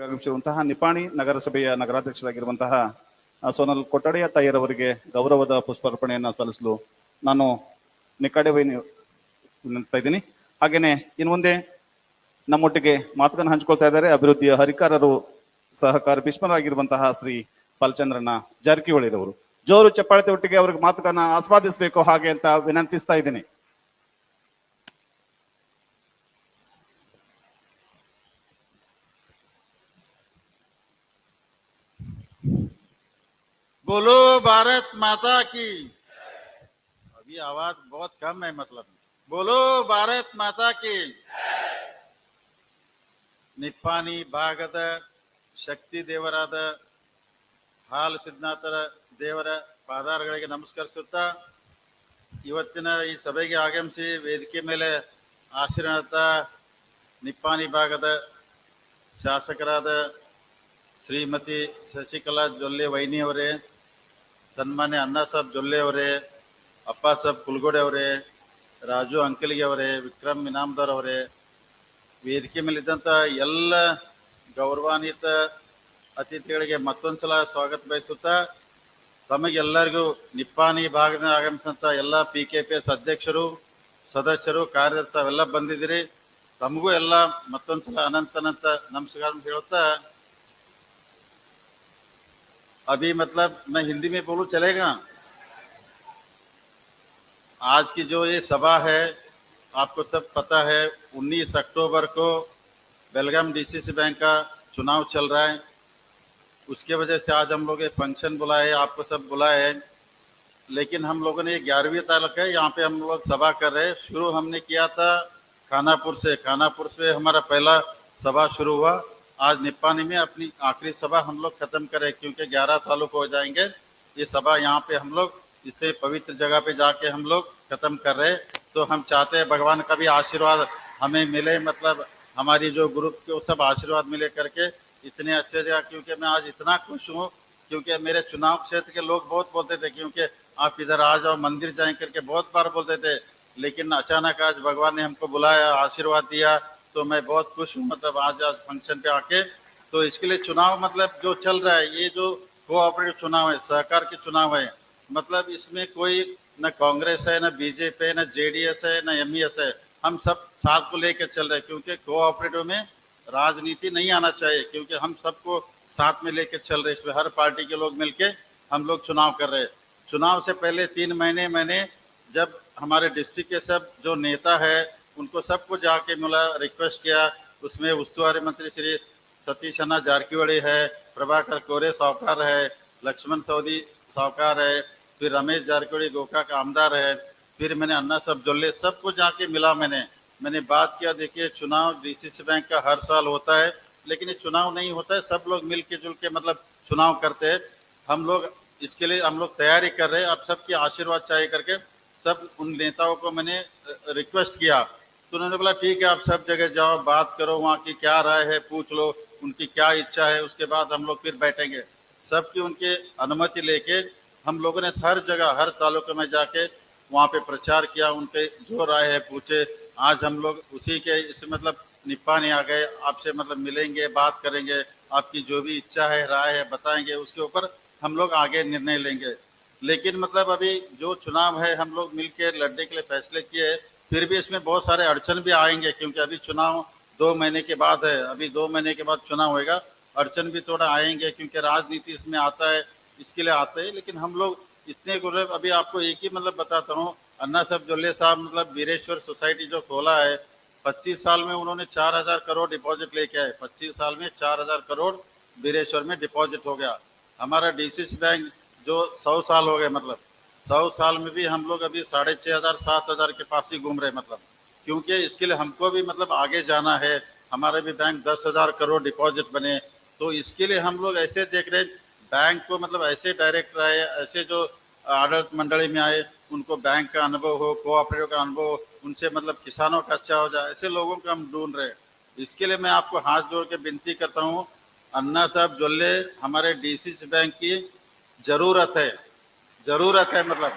ಆಗಮಿಸಿರುವಂತಹ ನಿಪ್ಪಾಣಿ ನಗರಸಭೆಯ ನಗರಾಧ್ಯಕ್ಷರಾಗಿರುವಂತಹ ಸೋನಲ್ ಕೊಠಡಿಯ ತಾಯಿಯರವರಿಗೆ ಗೌರವದ ಪುಷ್ಪಾರ್ಪಣೆಯನ್ನು ಸಲ್ಲಿಸಲು ನಾನು ನಿಕಟವಾಗಿ ವಿನಂತಿಸ್ತಾ ಇದ್ದೀನಿ. ಹಾಗೇನೆ ಇನ್ನು ಮುಂದೆ ನಮ್ಮೊಟ್ಟಿಗೆ ಮಾತುಗಳನ್ನು ಹಂಚಿಕೊಳ್ತಾ ಇದ್ದಾರೆ ಅಭಿವೃದ್ಧಿಯ ಹರಿಕಾರರು ಸಹಕಾರ ಭೀಷ್ಮರಾಗಿರುವಂತಹ ಶ್ರೀ ಫಲಚಂದ್ರನ ಜಾರಕಿಹೊಳಿರವರು. ಜೋರು ಚಪ್ಪಾಳತೆ ಒಟ್ಟಿಗೆ ಅವ್ರಿಗೆ ಮಾತುಗಳನ್ನ ಆಸ್ವಾದಿಸಬೇಕು ಹಾಗೆ ಅಂತ ವಿನಂತಿಸ್ತಾ ಇದ್ದೀನಿ. बोलो भारत माता की। अभी आवाज बहुत कम है, मतलब बोलो भारत माता की। ನಿಪ್ಪಾಣಿ ಭಾಗದ ಶಕ್ತಿ ದೇವರಾದ ಹಾಲು ಸಿದ್ಧನಾಥರ ದೇವರ ಪಾದಾರಗಳಿಗೆ ನಮಸ್ಕರಿಸುತ್ತಾ ಇವತ್ತಿನ ಈ ಸಭೆಗೆ ಆಗಮಿಸಿ ವೇದಿಕೆ ಮೇಲೆ ಆಶೀರ್ವಾದ ನಿಪ್ಪಾಣಿ ಭಾಗದ ಶಾಸಕರಾದ ಶ್ರೀಮತಿ ಶಶಿಕಲಾ ಜೊಲ್ಲೆ ವೈನಿ ಅವರೇ, ಸನ್ಮಾನ್ಯ ಅಣ್ಣಾ ಸಾಹೇಬ್ ಜೊಲ್ಲೆ ಅವರೇ, ಅಪ್ಪ ಸಾಹೇಬ್ ಕುಲಗೋಡೆ ಅವರೇ, ರಾಜು ಅಂಕಲಿಗೆ ಅವರೇ, ವಿಕ್ರಮ್ ಇನಾಮದಾರ್ ಅವರೇ, ವೇದಿಕೆ ಮೇಲಿದ್ದಂಥ ಎಲ್ಲ ಗೌರವಾನ್ವಿತ ಅತಿಥಿಗಳಿಗೆ ಮತ್ತೊಂದ್ಸಲ ಸ್ವಾಗತ ಬಯಸುತ್ತಾ ತಮಗೆಲ್ಲರಿಗೂ ನಿಪ್ಪಾಣಿ ಭಾಗದಿಂದ ಆಗಮಿಸಿದಂಥ ಎಲ್ಲ PKPS ಅಧ್ಯಕ್ಷರು, ಸದಸ್ಯರು, ಕಾರ್ಯದರ್ಶಿ ತಾವೆಲ್ಲ ಬಂದಿದ್ದೀರಿ. ತಮಗೂ ಎಲ್ಲ ಮತ್ತೊಂದ್ಸಲ ಅನಂತ ನಮಸ್ಕಾರ ಹೇಳುತ್ತಾ अभी मतलब मैं हिंदी में बोलूं चलेगा? आज की जो ये सभा है आपको सब पता है 19 अक्टूबर को बेलगाम DCC बैंक का चुनाव चल रहा है। उसके वजह से आज हम लोग ये फंक्शन बुलाए, आपको सब बुलाए, लेकिन हम लोगों ने 11वीं तारीख है यहाँ पे हम लोग सभा कर रहे हैं। शुरू हमने किया था खानापुर से हमारा पहला सभा शुरू हुआ। आज निप्पाणी में अपनी आखिरी सभा हम लोग खत्म करें क्योंकि 11 तालुक हो जाएंगे। ये सभा यहाँ पे हम लोग इतने पवित्र जगह पे जाके हम लोग खत्म कर रहे हैं। तो हम चाहते हैं भगवान का भी आशीर्वाद हमें मिले, मतलब हमारी जो ग्रुप के वो सब आशीर्वाद मिले करके इतने अच्छे जगह। क्योंकि मैं आज इतना खुश हूँ क्योंकि मेरे चुनाव क्षेत्र के लोग बहुत बोलते थे क्योंकि आप इधर आ जाओ मंदिर जाए करके बहुत बार बोलते थे, लेकिन अचानक आज भगवान ने हमको बुलाया, आशीर्वाद दिया, तो मैं बहुत खुश हूँ मतलब आज फंक्शन पे आके। तो इसके लिए चुनाव मतलब जो चल रहा है ये जो कोऑपरेटिव चुनाव है, सहकार के चुनाव है, मतलब इसमें कोई न कांग्रेस है, न बीजेपी है, न JDS है, न MES है, हम सब साथ को लेकर चल रहे हैं क्योंकि कोऑपरेटिव में राजनीति नहीं आना चाहिए क्योंकि हम सबको साथ में लेकर चल रहे हैं। इसमें हर पार्टी के लोग मिलके हम लोग चुनाव कर रहे हैं। चुनाव से पहले 3 महीने मैंने जब हमारे डिस्ट्रिक्ट के सब जो नेता है उनको सबको जाके मिला, रिक्वेस्ट किया। उसमें उस्तुवारी मंत्री श्री सतीश अन्ना जारकिहोली है, प्रभाकर कोरे साहूकार है, लक्ष्मण सौदी साहूकार है, फिर रमेश जारकिहोली गोका का आमदार है, फिर मैंने अन्ना साहब जोल्ले सबको जाके मिला। मैंने बात किया, देखिए चुनाव DCC बैंक का हर साल होता है लेकिन ये चुनाव नहीं होता है, सब लोग मिल के जुल के मतलब चुनाव करते हैं। हम लोग इसके लिए हम लोग तैयारी कर रहे हैं, आप सबकी आशीर्वाद चाहिए करके सब उन नेताओं को मैंने रिक्वेस्ट किया। तो उन्होंने बोला ठीक है आप सब जगह जाओ, बात करो, वहाँ की क्या राय है पूछ लो, उनकी क्या इच्छा है, उसके बाद हम लोग फिर बैठेंगे। सबकी उनके अनुमति लेके हम लोगों ने हर जगह हर तालुके में जाके वहाँ पे प्रचार किया, उनके जो राय है पूछे। आज हम लोग उसी के इस मतलब निप्पाणी आ गए, आपसे मतलब मिलेंगे, बात करेंगे, आपकी जो भी इच्छा है राय है बताएंगे, उसके ऊपर हम लोग आगे निर्णय लेंगे। लेकिन मतलब अभी जो चुनाव है हम लोग मिलकर लड़ने के लिए फैसले किए, फिर भी इसमें बहुत सारे अड़चन भी आएंगे क्योंकि अभी चुनाव 2 महीने के बाद है, अभी 2 महीने के बाद चुनाव होएगा, अड़चन भी थोड़ा आएंगे क्योंकि राजनीति इसमें आता है, इसके लिए आते हैं। लेकिन हम लोग इतने गुरु, अभी आपको एक ही मतलब बताता हूँ, अन्ना साहब जोल्ले साहब मतलब वीरेश्वर सोसाइटी जो खोला है 25 साल में उन्होंने 4000 करोड़ डिपॉजिट लेके आए। 25 साल में 4000 करोड़ वीरेश्वर में डिपॉजिट हो गया। हमारा DCC बैंक जो 100 साल हो गए, मतलब 100 साल में भी हम लोग अभी 6500 7000 के पास ही घूम रहे, मतलब क्योंकि इसके लिए हमको भी मतलब आगे जाना है। हमारे भी बैंक 10,000 करोड़ डिपॉजिट बने, तो इसके लिए हम लोग ऐसे देख रहे बैंक को मतलब ऐसे डायरेक्टर आए, ऐसे जो आडಳಿತ मंडली में आए उनको बैंक का अनुभव हो, कोऑपरेटिव का अनुभव हो, उनसे मतलब किसानों का अच्छा हो जाए, ऐसे लोगों को हम ढूंढ रहे हैं। इसके लिए मैं आपको हाथ जोड़ के विनती करता हूँ, अन्ना साहब जोल्ले हमारे DCC बैंक की जरूरत है, मतलब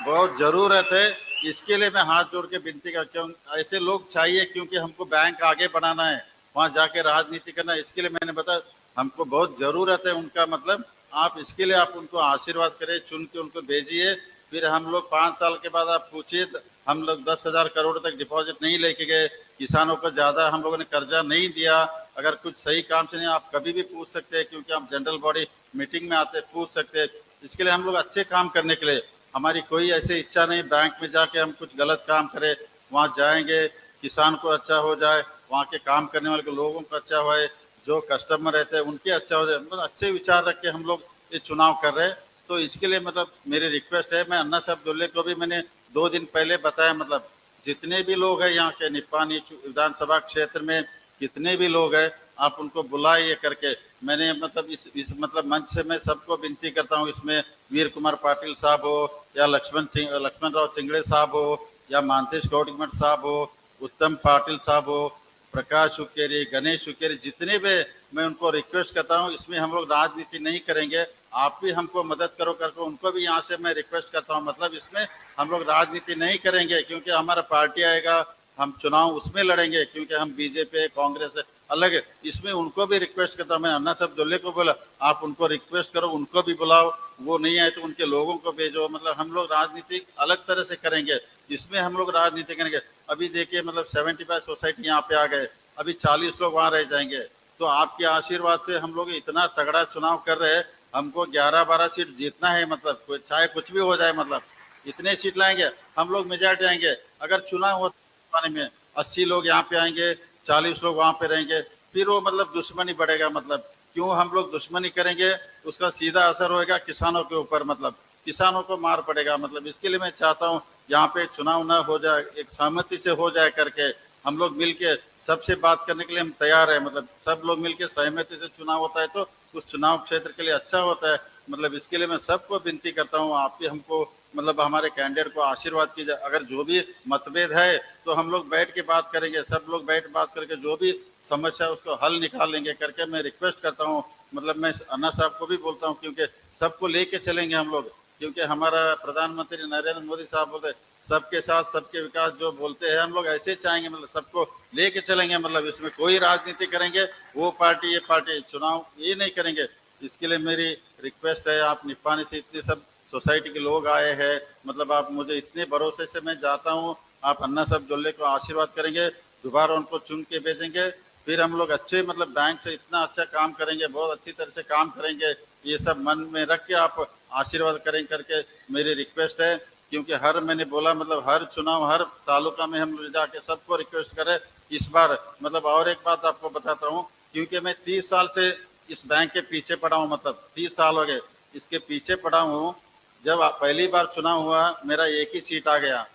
बहुत जरूरत है। इसके लिए मैं हाथ जोड़ के विनती करता हूँ, ऐसे लोग चाहिए क्योंकि हमको बैंक आगे बढ़ाना है। वहां जाके राजनीति करना, इसके लिए मैंने बताया हमको बहुत जरूरत है उनका, मतलब आप इसके लिए आप उनको आशीर्वाद करें, चुन के उनको भेजिए। फिर हम लोग 5 साल के बाद आप पूछिए, हम लोग 10,000 करोड़ तक डिपॉजिट नहीं लेके गए, किसानों को ज्यादा हम लोगों ने कर्जा नहीं दिया। अगर कुछ सही काम से नहीं, आप कभी भी पूछ सकते हैं, क्योंकि आप जनरल बॉडी मीटिंग में आते पूछ सकते हैं। इसके लिए हम लोग अच्छे काम करने के लिए, हमारी कोई ऐसी इच्छा नहीं बैंक में जाके हम कुछ गलत काम करें। वहां जाएंगे, किसान को अच्छा हो जाए, वहाँ के काम करने वाले लोगों को अच्छा होए, जो कस्टमर रहते हैं उनके अच्छा हो जाए, मतलब अच्छे विचार रख के हम लोग ये चुनाव कर रहे हैं। तो इसके लिए मतलब मेरी रिक्वेस्ट है, मैं अन्ना साहब दुल्ले को भी मैंने 2 दिन पहले बताया, मतलब जितने भी लोग हैं यहाँ के निपानी विधानसभा क्षेत्र में, कितने भी लोग हैं, आप उनको बुलाइए करके। मैंने मतलब इस मतलब मंच से मैं सबको विनती करता हूँ, इसमें वीर कुमार पाटिल साहब हो, या लक्ष्मण राव चिंगड़े साहब हो, या मानतेश गौड़मठ साहब हो, उत्तम पाटिल साहब हो, प्रकाश सुकेरी, गणेश सुकेरी, जितने भी मैं उनको रिक्वेस्ट करता हूँ, इसमें हम लोग राजनीति नहीं करेंगे, आप भी हमको मदद करो करके उनको भी यहाँ से मैं रिक्वेस्ट करता हूँ। मतलब इसमें हम लोग राजनीति नहीं करेंगे, क्योंकि हमारा पार्टी आएगा, हम चुनाव उसमें लड़ेंगे, क्योंकि हम बीजेपी कांग्रेस अलग है। इसमें उनको भी रिक्वेस्ट करता हूँ, मैं अन्ना साहब दुल्ले को बोला आप उनको रिक्वेस्ट करो, उनको भी बुलाओ, वो नहीं आए तो उनके लोगों को भेजो। मतलब हम लोग राजनीति अलग तरह से करेंगे, इसमें हम लोग राजनीति करेंगे। अभी देखिए मतलब 75 सोसाइटी यहाँ पे आ गए, अभी 40 लोग वहां रह जाएंगे। तो आपके आशीर्वाद से हम लोग इतना तगड़ा चुनाव कर रहे हैं, हमको 11-12 सीट जीतना है, मतलब चाहे कुछ भी हो जाए, मतलब इतने सीट लाएंगे हम लोग, मेजॉरिटी आएंगे। अगर चुनाव हो में 80 लोग यहाँ पे आएंगे, 40 लोग वहां पे रहेंगे, फिर वो मतलब दुश्मनी बढ़ेगा। मतलब क्यों हम लोग दुश्मनी करेंगे, उसका सीधा असर होगा किसानों के ऊपर, मतलब किसानों को मार पड़ेगा। मतलब इसके लिए मैं चाहता हूँ यहाँ पे चुनाव ना हो जाए, एक सहमति से हो जाए करके, हम लोग मिलके सबसे बात करने के लिए हम तैयार है। मतलब सब लोग मिलके सहमति से चुनाव होता है तो उस चुनाव क्षेत्र के लिए अच्छा होता है। मतलब इसके लिए मैं सबको विनती करता हूँ, आप भी हमको मतलब हमारे कैंडिडेट को आशीर्वाद कीजिए। अगर जो भी मतभेद है तो हम लोग बैठ के बात करेंगे, सब लोग बैठ बात करके जो भी समस्या है उसको हल निकाल लेंगे करके मैं रिक्वेस्ट करता हूँ। मतलब मैं अन्ना साहब को भी बोलता हूँ, क्योंकि सबको लेके चलेंगे हम लोग, क्योंकि हमारा प्रधानमंत्री नरेंद्र मोदी साहब बोलते सबके साथ सबके विकास, जो बोलते हैं हम लोग ऐसे चाहेंगे, मतलब सबको लेके चलेंगे। मतलब इसमें कोई राजनीति करेंगे, वो पार्टी ये पार्टी, चुनाव ये नहीं करेंगे। इसके लिए मेरी रिक्वेस्ट है, आप निपानी से इतने सब सोसाइटी के लोग आए हैं, मतलब आप मुझे इतने भरोसे से मैं जाता हूँ, आप अन्ना साहब जोल्ले को आशीर्वाद करेंगे, दोबारा उनको चुन के भेजेंगे, फिर हम लोग अच्छे मतलब बैंक से इतना अच्छा काम करेंगे, बहुत अच्छी तरह से काम करेंगे। ये सब मन में रख के आप आशीर्वाद करें करके मेरी रिक्वेस्ट है। क्योंकि हर मैंने बोला मतलब हर चुनाव हर तालुका में हम लोग जाके सबको रिक्वेस्ट करें इस बार। मतलब और एक बात आपको बताता हूँ, क्योंकि मैं 30 साल से इस बैंक के पीछे पड़ा हूँ, मतलब 30 साल हो गए इसके पीछे पड़ा हूँ। जब पहली बार चुनाव हुआ मेरा एक ही सीट आ गया,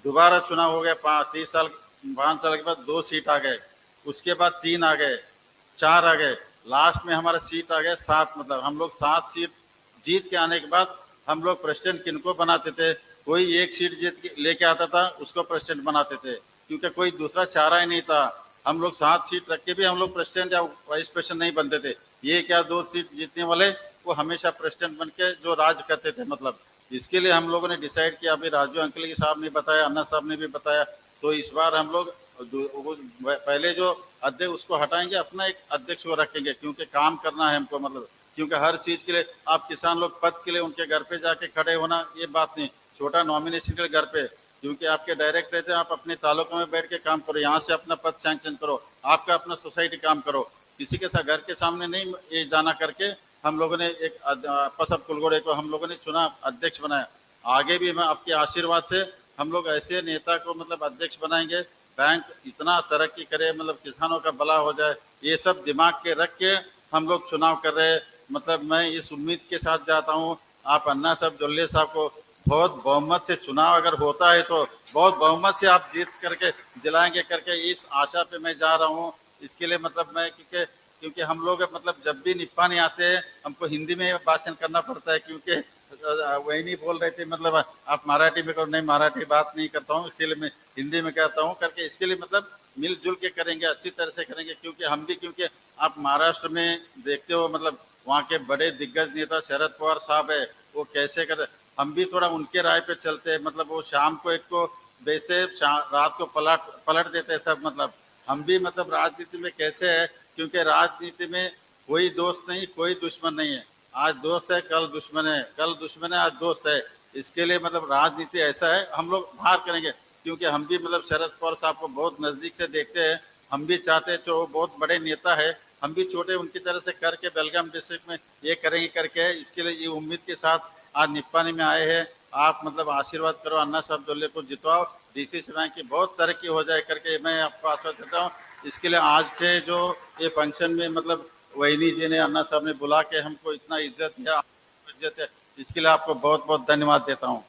दोबारा चुनाव हो गया 5 साल के बाद 2 सीट आ गए, उसके बाद 3 आ गए, 4 आ गए, लास्ट में हमारा सीट आ गया 7। मतलब हम लोग 7 सीट जीत के आने के बाद हम लोग प्रेसिडेंट किनको बनाते थे, कोई एक सीट जीत के लेके आता था उसको प्रेसिडेंट बनाते थे, क्योंकि कोई दूसरा चारा ही नहीं था। हम लोग 7 सीट रख के भी हम लोग प्रेसिडेंट या वाइस प्रेसिडेंट नहीं बनते थे। ये क्या 2 सीट जीतने वाले वो हमेशा प्रेसिडेंट बन के जो राज करते थे। मतलब इसके लिए हम लोगों ने डिसाइड किया, अभी राजू अंकल साहब ने बताया, अन्ना साहब ने भी बताया, तो इस बार हम लोग पहले जो अध्यक्ष उसको हटाएंगे, अपना एक अध्यक्ष को रखेंगे, क्योंकि काम करना है हमको। मतलब क्योंकि हर चीज के लिए आप किसान लोग पद के लिए उनके घर पे जाके खड़े होना ये बात नहीं, छोटा नॉमिनेशन के लिए घर पे, क्योंकि आपके डायरेक्ट रहते हैं, आप अपने तालुका में बैठ के काम करो, यहाँ से अपना पद सैंक्शन करो, आपका अपना सोसाइटी काम करो, किसी के साथ घर के सामने नहीं ये जाना करके हम लोगों ने एक पसब कुलगोड़े को हम लोगों ने चुना, अध्यक्ष बनाया। आगे भी मैं आपके आशीर्वाद से हम लोग ऐसे नेता को मतलब अध्यक्ष बनाएंगे, बैंक इतना तरक्की करे, मतलब किसानों का भला हो जाए, ये सब दिमाग के रख के हम लोग चुनाव कर रहे हैं। मतलब मैं इस उम्मीद के साथ जाता हूँ, आप अन्ना साहब जोल्ले साहब को बहुत बहुमत से चुनाव अगर होता है तो बहुत बहुमत से आप जीत करके दिलाएंगे करके इस आशा पे मैं जा रहा हूँ। इसके लिए मतलब मैं क्योंकि हम लोग मतलब जब भी निपानी आते हैं हमको हिंदी में भाषण करना पड़ता है, क्योंकि वही नहीं बोल रहे थे, मतलब आप मराठी में करो, नहीं मराठी बात नहीं करता हूँ, इसलिए मैं हिंदी में कहता हूँ करके। इसके लिए मतलब मिलजुल के करेंगे, अच्छी तरह से करेंगे, क्योंकि हम भी क्योंकि आप महाराष्ट्र में देखते हो मतलब वहाँ के बड़े दिग्गज नेता शरद पवार साहब है, वो कैसे करते, हम भी थोड़ा उनके राय पे चलते हैं। मतलब वो शाम को एक को बेचते रात को पलट देते हैं सब। मतलब हम भी मतलब राजनीति में कैसे है, क्योंकि राजनीति में कोई दोस्त नहीं, कोई दुश्मन नहीं है। आज दोस्त है, कल दुश्मन है, कल दुश्मन है, आज दोस्त है। इसके लिए मतलब राजनीति ऐसा है, हम लोग बाहर करेंगे, क्योंकि हम भी मतलब शरद पवार साहब को बहुत नजदीक से देखते हैं। हम भी चाहते हैं, जो बहुत बड़े नेता है, हम भी छोटे उनकी तरह से करके बेलगाम डिस्ट्रिक्ट में ये करेंगे करके, इसके लिए ये उम्मीद के साथ आज निप्पानी में आए हैं। आप मतलब आशीर्वाद करो, अन्ना साहब जोल्ले को जितवाओ, डीसीसी बैंक की बहुत तरक्की हो जाए करके मैं आपको आश्वस्त करता हूँ। इसके लिए आज के जो ये फंक्शन में मतलब वहीनी जी ने, अन्ना साहब ने बुला के हमको इतना इज्जत दिया, इज्जत है, इसके लिए आपको बहुत बहुत धन्यवाद देता हूँ।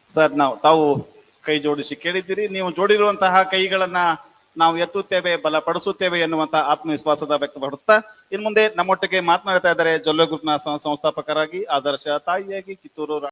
ಸರ್, ತಾವು ಕೈ ಜೋಡಿಸಿ ಕೇಳಿದ್ದೀರಿ. ನೀವು ಜೋಡಿರುವಂತಹ ಕೈಗಳನ್ನ ನಾವು ಎತ್ತುತ್ತೇವೆ, ಬಲಪಡಿಸುತ್ತೇವೆ ಎನ್ನುವಂತಹ ಆತ್ಮವಿಶ್ವಾಸದ ವ್ಯಕ್ತಪಡಿಸ್ತಾ ಇನ್ನು ಮುಂದೆ ನಮ್ಮೊಟ್ಟಿಗೆ ಮಾತನಾಡ್ತಾ ಇದ್ದಾರೆ ಜೊಲ್ಲೆ ಗ್ರೂಪ್ನ ಸಂಸ್ಥಾಪಕರಾಗಿ, ಆದರ್ಶ ತಾಯಿಯಾಗಿ, ಕಿತ್ತೂರು